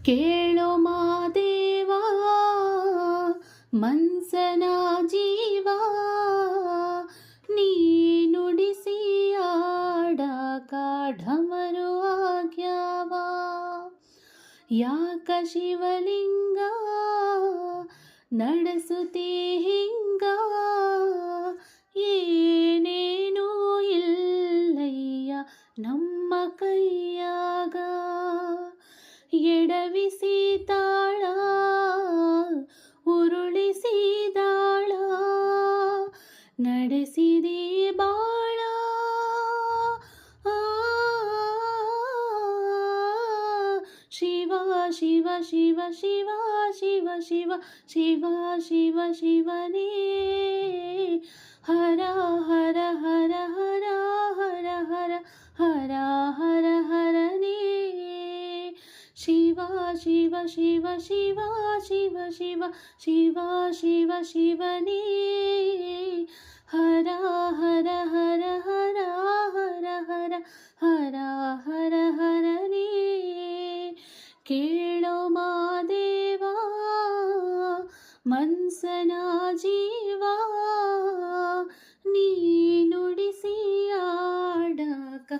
ಕೇಳೋ ಮಾದೇವ ಮನ್ಸನ ಜೀವ ನೀ ನುಡಿಸಿ ಆಡಾಕ ಢಮರು ಆಗ್ಯಾವ ಯಾಕ ಶಿವಲಿಂಗ ನಡೆಸುತ್ತೀ ಹಿಂಗ ಏನೇನೂ ಇಲ್ಲಯ್ಯ ನಮ್ಮ ಕೈಯಾಗ ಎಡವಿಸಿ ತಾಳ ಉರುಳಿಸಿದಾಳ ನಡೆಸಿದಿ ಬಾಳ ಶಿವ ಶಿವ ಶಿವ ಶಿವ ಶಿವ ಶಿವ ಶಿವ ಶಿವ ಶಿವನೇ ಹರ ಹರ ಹರ ಹರ ಹರ ಹರ ಹರ ಹರ ಹರನೇ ಶಿವ ಶಿವ ಶಿವ ಶಿವ ಶಿವ ಶಿವ ಶಿವ ಶಿವ ಶಿವನೇ ಹರ ಹರ ಹರ ಹರ ಹರ ಹರ ಹರ ಹರ ಹರನೇ ಕೇಳೋ ಮಾದೇವ ಮನ್ಸನ ಜೀವ ನೀ ನುಡಿಸಿ ಆಡಕ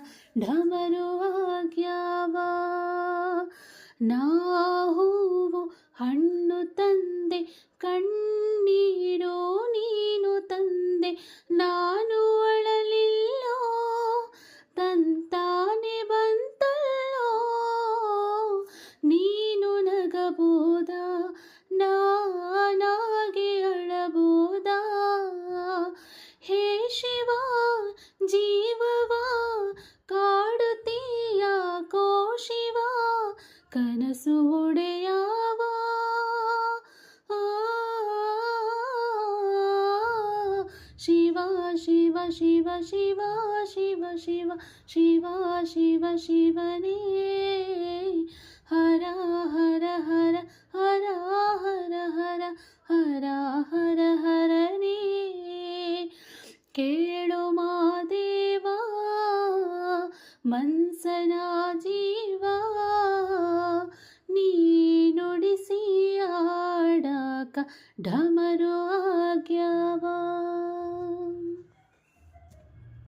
ಢಮರು ಆಗ್ಯಾವ ನಾ ಹೂವು ಹಣ್ಣು ತಂದೆ ಕಣ್ಣೀರು ನೀನು ತಂದೆ ನಾನು ಅಳಲಿಲ್ಲೋ ತಂತಾನೆ ಬಂತಲ್ಲೋ ನೀನು ನಗಬೋದ ನಾನಾಗೆ ಅಳಬೋದ ಹೇ ಶಿವ ಜೀವವ ಕಾಡುತ್ತೀಯ ಕೋ ಶಿವ ಕನಸು ಒಡೆಯಾವ ಶಿವ ಶಿವ ಶಿವ ಶಿವ ಶಿವ ಶಿವ ಶಿವ ಶಿವ ಶಿವನೇ ಹರ ಹರ ಹರ ಹರ ಹರ ಹರ ಹರ ಹರ ಹರನೇ ಕೇಳು ಮಾದೇವ ಮನ್ಸನ ಜೀವ ನೀ ನುಡಿಸಿ ಆಡಾಕ ಢಮರು ಆಗ್ಯಾವ.